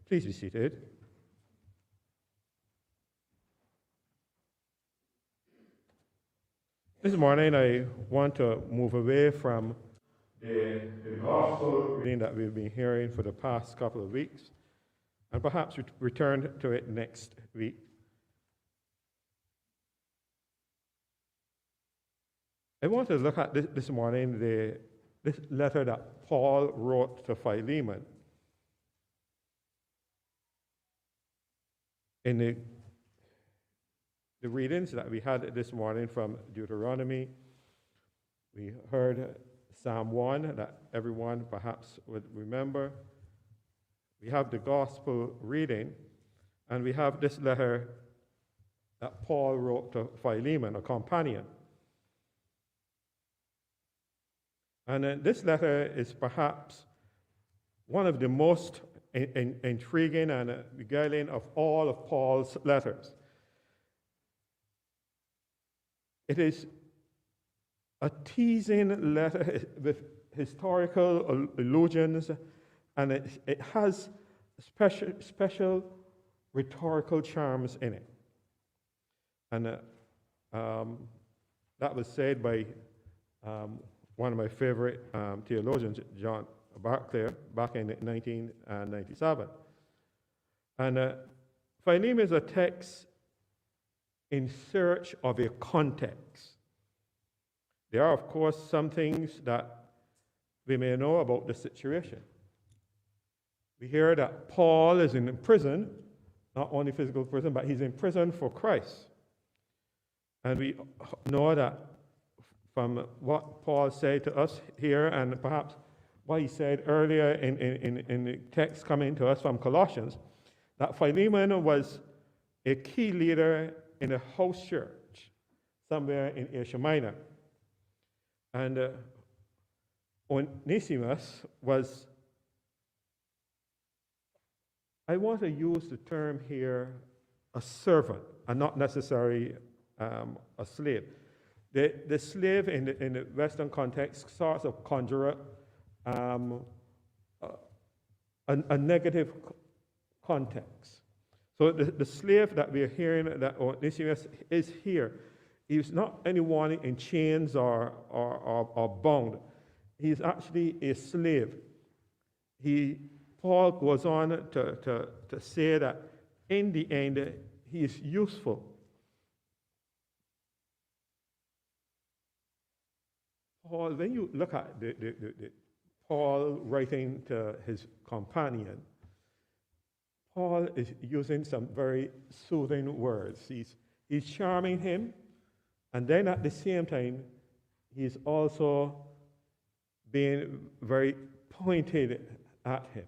Please be seated. This morning, I want to move away from the gospel reading that we've been hearing for the past couple of weeks, and perhaps return to it next week. I want to look at this morning this letter that Paul wrote to Philemon. In the readings that we had this morning from Deuteronomy, we heard Psalm 1 that everyone perhaps would remember. We have the gospel reading, and we have this letter that Paul wrote to Philemon, a companion. And this letter is perhaps one of the most intriguing and beguiling of all of Paul's letters. It is a teasing letter with historical allusions, and it has special rhetorical charms in it. And that was said by one of my favorite theologians, John Barclay, back in 1997. And Philemon is a text in search of a context. There are, of course, some things that we may know about the situation. We hear that Paul is in prison, not only physical prison, but he's in prison for Christ. And we know that from what Paul said to us here, and perhaps what he said earlier in the text coming to us from Colossians, that Philemon was a key leader in a house church somewhere in Asia Minor. And Onesimus was, I want to use the term here, a servant, and not necessarily a slave. The slave in the Western context starts to conjure a negative context. So the slave that we are hearing that Onesimus is here, he's not anyone in chains or bound. He's actually a slave. Paul goes on to say that in the end he is useful. Paul, when you look at the Paul writing to his companion, Paul is using some very soothing words. He's charming him, and then at the same time, he's also being very pointed at him.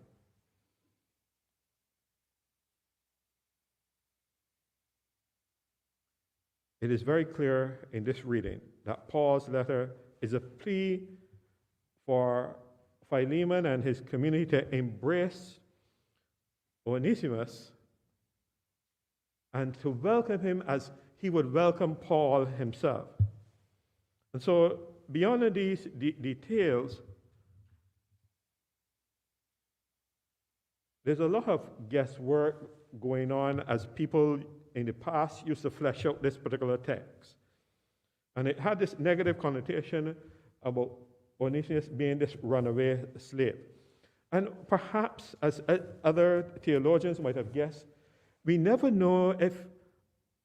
It is very clear in this reading that Paul's letter is a plea for Philemon and his community to embrace Onesimus and to welcome him as he would welcome Paul himself. And so, beyond these details, there's a lot of guesswork going on as people in the past used to flesh out this particular text. And it had this negative connotation about Onesimus being this runaway slave. And perhaps, as other theologians might have guessed, we never know if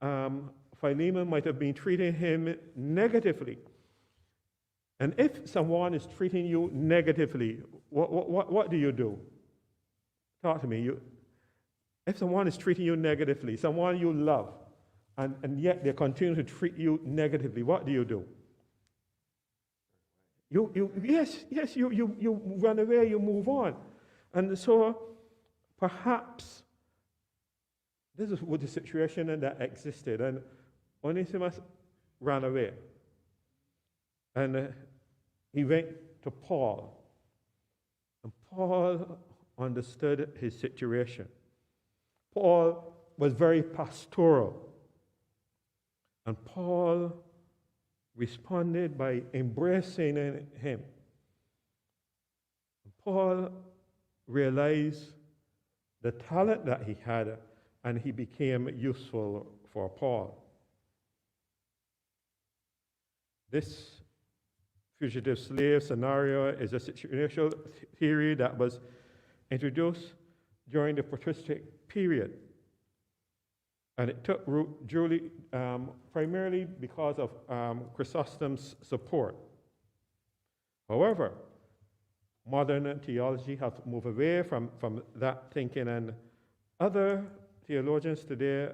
Philemon might have been treating him negatively. And if someone is treating you negatively, what do you do? Talk to me. If someone is treating you negatively, someone you love, and yet they continue to treat you negatively, what do? You run away, you move on. And so perhaps this is what the situation that existed, and Onesimus ran away. And he went to Paul. And Paul understood his situation. Paul was very pastoral. And Paul responded by embracing him. And Paul realized the talent that he had, and he became useful for Paul. This fugitive slave scenario is a situational theory that was introduced during the patristic period. And it took root primarily because of Chrysostom's support. However, modern theology has moved away from that thinking, and other theologians today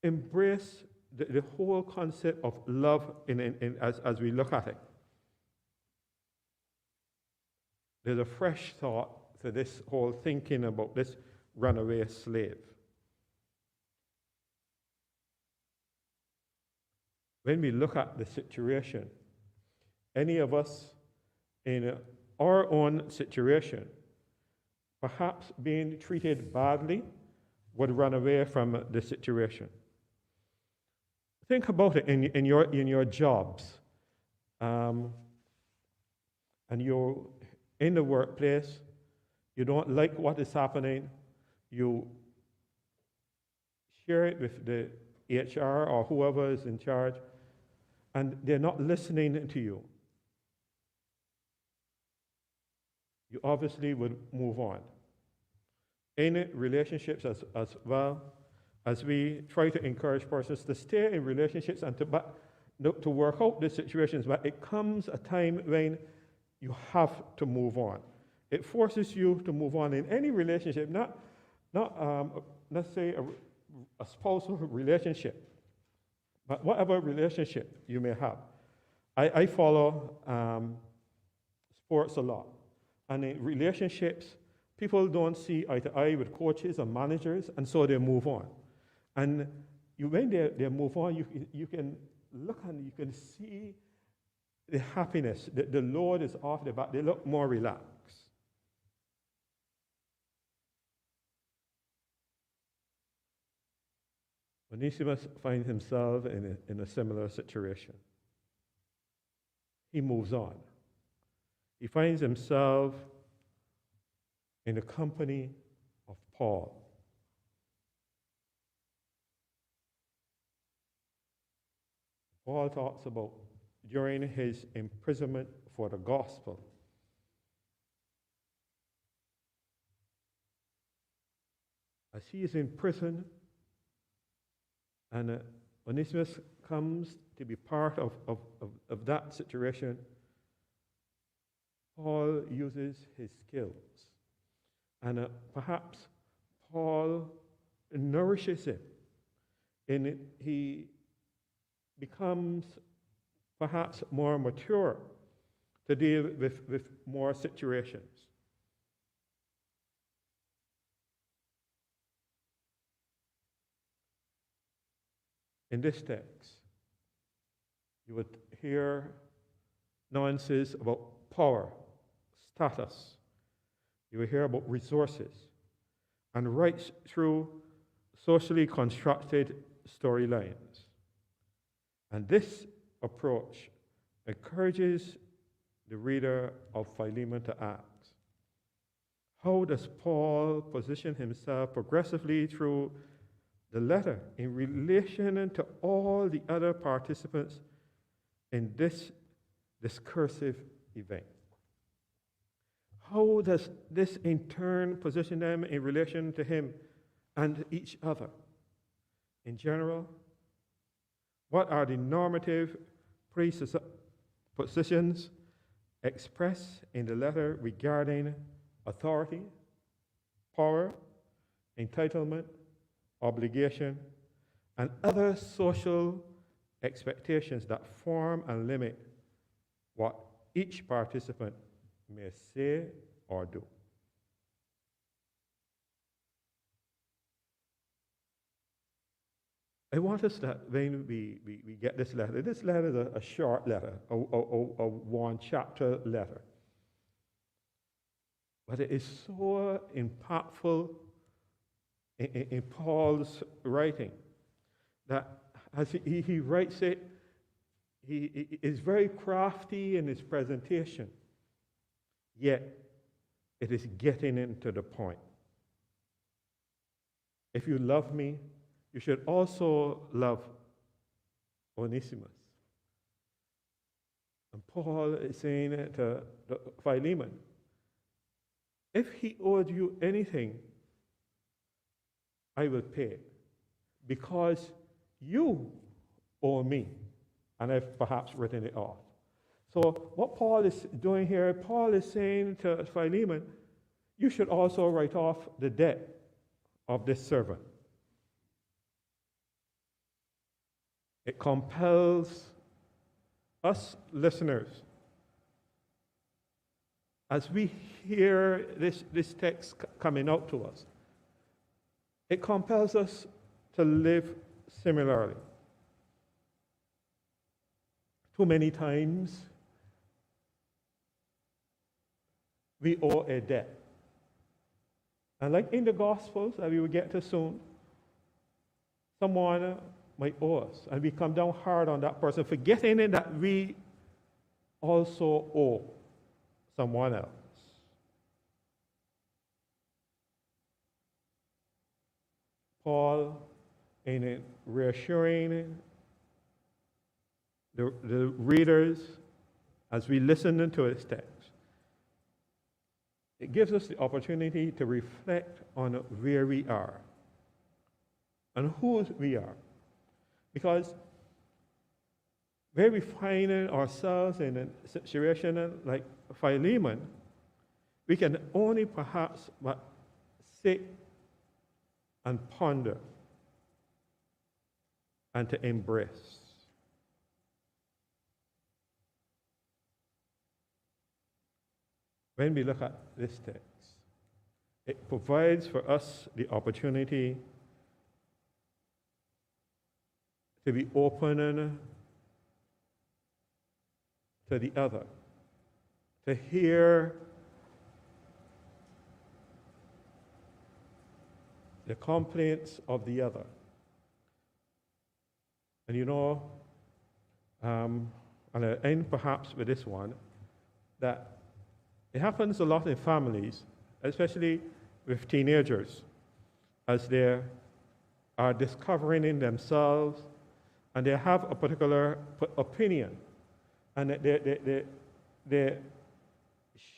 embrace the whole concept of love as we look at it. There's a fresh thought to this whole thinking about this runaway slave. When we look at the situation, any of us in our own situation, perhaps being treated badly, would run away from the situation. Think about it in your jobs, and you're in the workplace. You don't like what is happening. You share it with the HR or whoever is in charge, and they're not listening to you. You obviously would move on. In relationships as well, as we try to encourage persons to stay in relationships and to work out the situations, but it comes a time when you have to move on. It forces you to move on in any relationship, not let's say a spousal relationship, but whatever relationship you may have. I follow sports a lot, and in relationships, people don't see eye to eye with coaches and managers, and so they move on. And when they move on, you can look and you can see the happiness. The load is off their back. They look more relaxed. Onesimus finds himself in a similar situation. He moves on. He finds himself in the company of Paul. Paul talks about during his imprisonment for the gospel. As he is in prison, and Onesimus comes to be part of that situation, Paul uses his skills. And perhaps Paul nourishes him. And he becomes perhaps more mature to deal with more situations. In this text, you would hear nuances about power, status. You will hear about resources, and right through socially constructed storylines. And this approach encourages the reader of Philemon to ask, how does Paul position himself progressively through the letter in relation to all the other participants in this discursive event? How does this in turn position them in relation to him and each other? In general, what are the normative presuppositions expressed in the letter regarding authority, power, entitlement, obligation, and other social expectations that form and limit what each participant may say or do? I want us that when we get this letter is a short letter, a one-chapter letter. But it is so impactful in Paul's writing that as he writes it, he is very crafty in his presentation. Yet, It is getting into the point. If you love me, you should also love Onesimus. And Paul is saying to Philemon, if he owed you anything, I will pay it, because you owe me. And I've perhaps written it off. So what Paul is doing here, Paul is saying to Philemon, you should also write off the debt of this servant. It compels us listeners, as we hear this text coming out to us, it compels us to live similarly. Too many times, we owe a debt. And like in the Gospels that we will get to soon, someone might owe us, and we come down hard on that person, forgetting that we also owe someone else. Paul, in reassuring the readers as we listen to his text, it gives us the opportunity to reflect on where we are and whose we are. Because where we find ourselves in a situation like Philemon, we can only perhaps but sit and ponder and to embrace. When we look at this text, it provides for us the opportunity to be open to the other, to hear the complaints of the other. And you know, and I'll end perhaps with this one, that it happens a lot in families, especially with teenagers, as they are discovering in themselves and they have a particular opinion, and they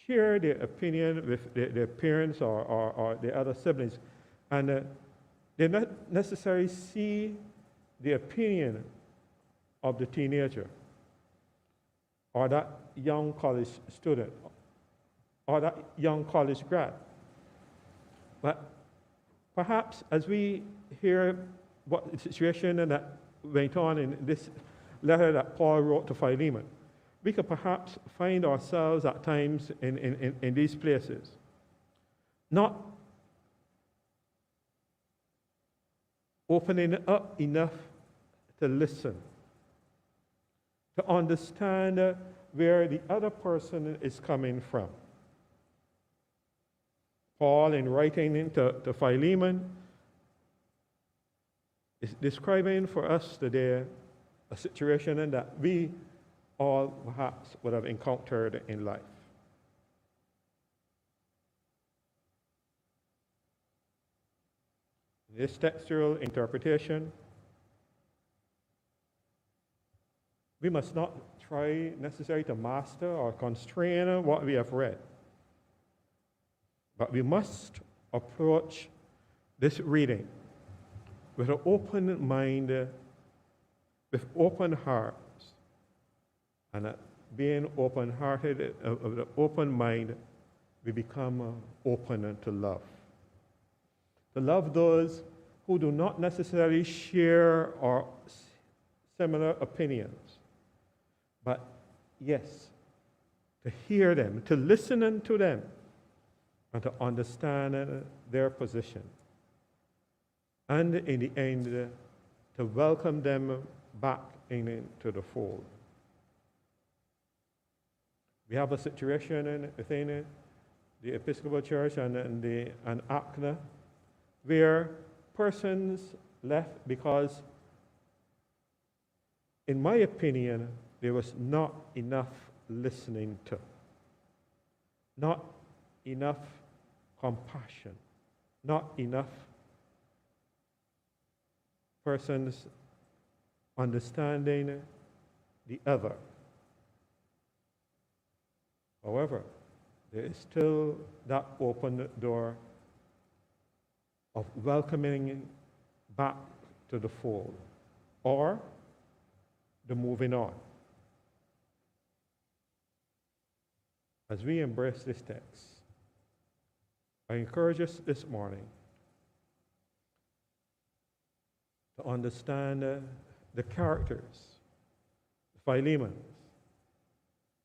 share their opinion with their parents or their other siblings, and they not necessarily see the opinion of the teenager or that young college student or that young college grad. But perhaps as we hear what the situation that went on in this letter that Paul wrote to Philemon, we could perhaps find ourselves at times in these places, not opening up enough to listen, to understand where the other person is coming from. Paul, in writing to Philemon, is describing for us today a situation that we all perhaps would have encountered in life. This textual interpretation, we must not try necessarily to master or constrain what we have read. But we must approach this reading with an open mind, with open hearts, and being open-hearted, with an open mind, we become open to love. To love those who do not necessarily share our similar opinions, but yes, to hear them, to listen to them, and to understand their position. And in the end, to welcome them back into the fold. We have a situation within the Episcopal Church and ACNA where persons left because, in my opinion, there was not enough listening to. Not enough compassion, not enough persons understanding the other. However, there is still that open door of welcoming back to the fold, or the moving on. As we embrace this text, I encourage us this morning to understand the characters, the Philemons,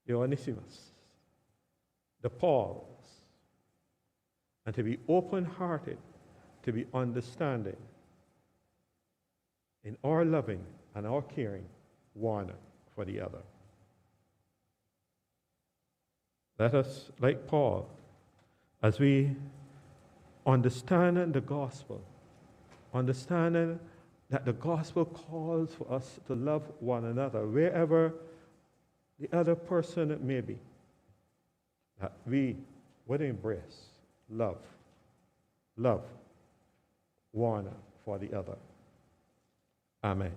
the Onesimus, the Pauls, and to be open-hearted, to be understanding in our loving and our caring one for the other. Let us, like Paul, as we understand the gospel, understanding that the gospel calls for us to love one another wherever the other person may be, that we would embrace love one for the other. Amen.